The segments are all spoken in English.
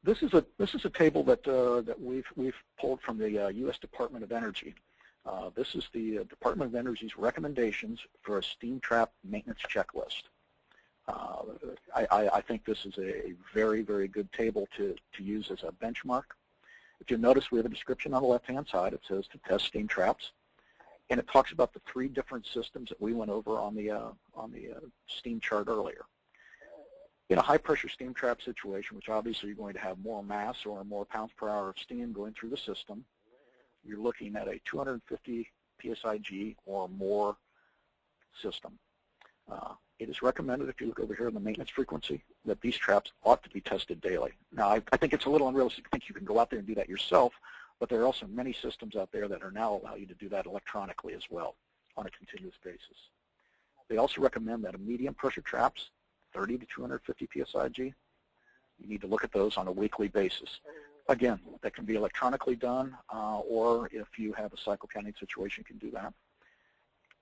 This is a table that we've pulled from the U.S. Department of Energy. This is the Department of Energy's recommendations for a steam trap maintenance checklist. I think this is a very, very good table to use as a benchmark. If you notice, we have a description on the left-hand side. It says to test steam traps, and it talks about the 3 different systems that we went over on the steam chart earlier. In a high-pressure steam trap situation, which obviously you're going to have more mass or more pounds per hour of steam going through the system, you're looking at a 250 psig or more system. It is recommended, if you look over here in the maintenance frequency, that these traps ought to be tested daily. Now, I think it's a little unrealistic to think you can go out there and do that yourself, but there are also many systems out there that are now allow you to do that electronically as well on a continuous basis. They also recommend that a medium pressure traps, 30 to 250 psig, you need to look at those on a weekly basis. Again, that can be electronically done, or if you have a cycle counting situation, you can do that.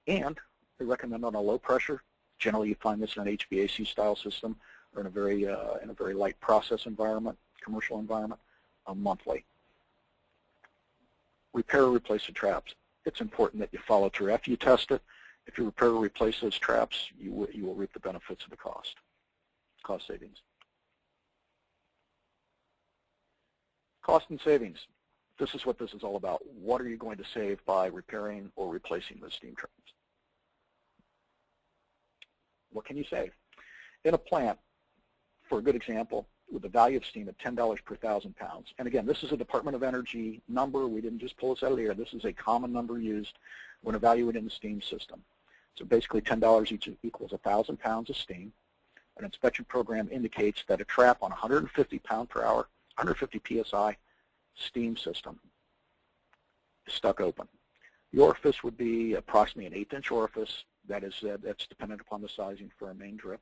And they recommend on a low pressure, generally you find this in an HVAC style system or in a very light process environment, commercial environment, monthly. Repair or replace the traps. It's important that you follow through. After you test it, if you repair or replace those traps, you will reap the benefits of the cost savings. Cost and savings. This is what this is all about. What are you going to save by repairing or replacing the steam traps? What can you save? In a plant, for a good example, with the value of steam at $10 per 1,000 pounds, and again, this is a Department of Energy number. We didn't just pull this out of the air. This is a common number used when evaluating the steam system. So basically $10 each equals 1,000 pounds of steam. An inspection program indicates that a trap on 150 pound per hour, 150 psi steam system is stuck open. The orifice would be approximately an 1/8-inch orifice. That's dependent upon the sizing for a main drip.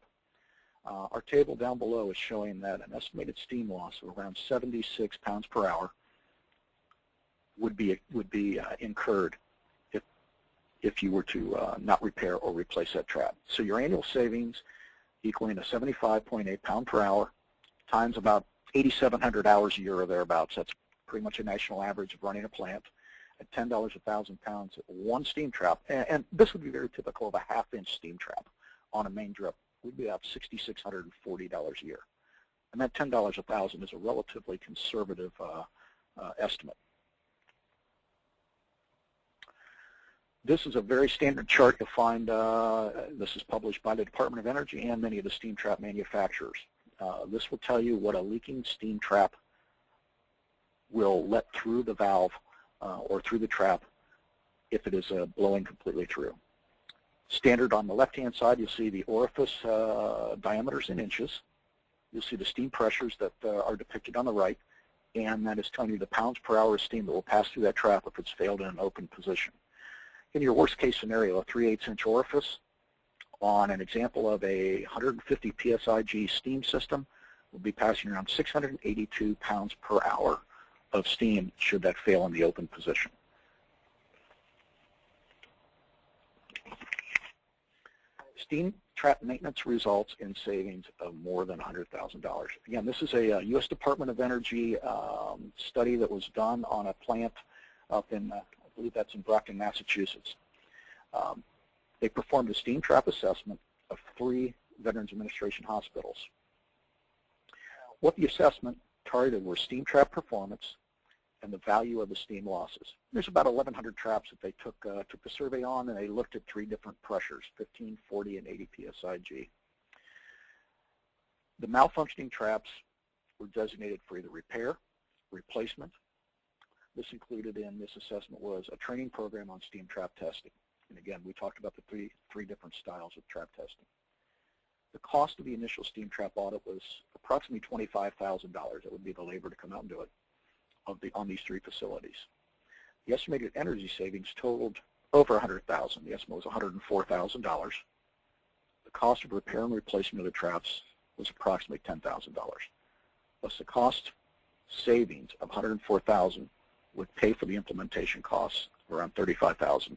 Our table down below is showing that an estimated steam loss of around 76 pounds per hour would be incurred if you were to not repair or replace that trap. So your annual savings equaling a 75.8 pound per hour times about 8,700 hours a year or thereabouts. That's pretty much a national average of running a plant. At $10 a 1,000 pounds, one steam trap, and this would be very typical of a 1/2-inch steam trap on a main drip, would be about $6,640 a year. And that $10 a 1,000 is a relatively conservative estimate. This is a very standard chart you'll find. This is published by the Department of Energy and many of the steam trap manufacturers. This will tell you what a leaking steam trap will let through the valve or through the trap if it is blowing completely through. Standard on the left-hand side, you'll see the orifice diameters in inches. You'll see the steam pressures that are depicted on the right, and that is telling you the pounds per hour of steam that will pass through that trap if it's failed in an open position. In your worst-case scenario, a 3/8-inch orifice on an example of a 150 psig steam system will be passing around 682 pounds per hour of steam should that fail in the open position. Steam trap maintenance results in savings of more than $100,000. Again, this is a U.S. Department of Energy study that was done on a plant up in, I believe that's in Brockton, Massachusetts. They performed a steam trap assessment of 3 Veterans Administration hospitals. What the assessment targeted were steam trap performance and the value of the steam losses. There's about 1,100 traps that they took the survey on, and they looked at 3 different pressures, 15, 40, and 80 psig. The malfunctioning traps were designated for either repair, replacement. This included in this assessment was a training program on steam trap testing. And again, we talked about the three different styles of trap testing. The cost of the initial steam trap audit was approximately $25,000. That would be the labor to come out and do it on these 3 facilities. The estimated energy savings totaled over $100,000. The estimate was $104,000. The cost of repair and replacement of the traps was approximately $10,000. Thus, the cost savings of $104,000 would pay for the implementation costs of around $35,000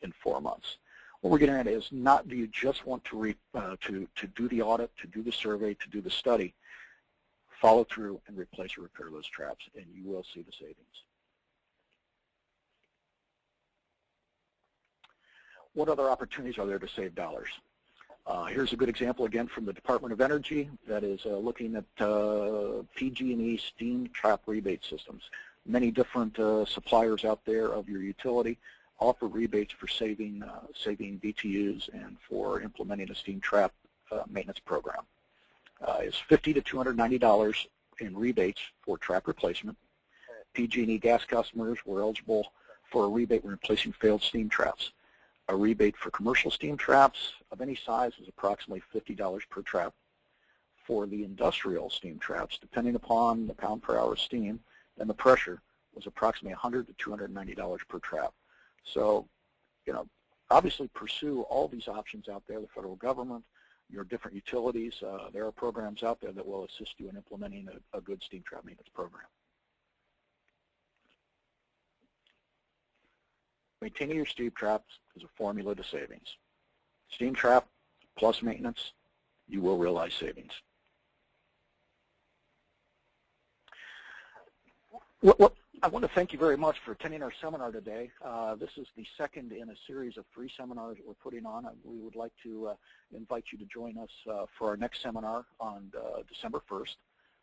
in 4 months. What we're getting at is not do you just want to do the audit, to do the survey, to do the study. follow through and replace or repair those traps, and you will see the savings. What other opportunities are there to save dollars? Here's a good example again from the Department of Energy that is looking at PG&E steam trap rebate systems. Many different suppliers out there of your utility offer rebates for saving BTUs and for implementing a steam trap maintenance program. It's $50 to $290 in rebates for trap replacement. PG&E gas customers were eligible for a rebate when replacing failed steam traps. A rebate for commercial steam traps of any size is approximately $50 per trap. For the industrial steam traps, depending upon the pound per hour of steam and the pressure, was approximately $100 to $290 per trap. So, obviously pursue all these options out there, the federal government, your different utilities. There are programs out there that will assist you in implementing a good steam trap maintenance program. Maintaining your steam traps is a formula to savings. Steam trap plus maintenance, you will realize savings. I want to thank you very much for attending our seminar today. This is the second in a series of 3 seminars that we're putting on. We would like to invite you to join us for our next seminar on December 1st,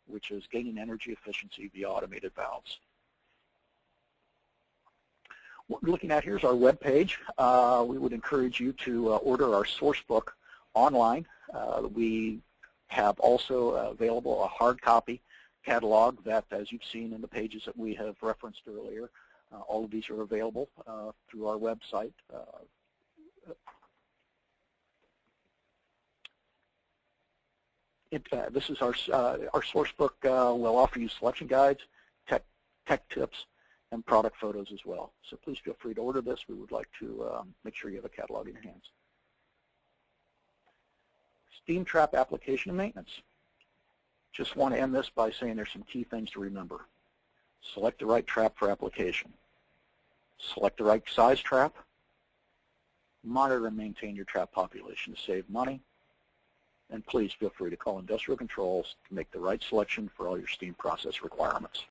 which is Gaining Energy Efficiency via Automated Valves. What we're looking at here is our web page. We would encourage you to order our source book online. We have also available a hard copy catalog that, as you've seen in the pages that we have referenced earlier, all of these are available through our website. This is our source book. Will offer you selection guides, tech tips, and product photos as well. So please feel free to order this. We would like to make sure you have a catalog in your hands. Steam trap application and maintenance. Just want to end this by saying there's some key things to remember. Select the right trap for application. Select the right size trap. Monitor and maintain your trap population to save money. And please feel free to call Industrial Controls to make the right selection for all your steam process requirements.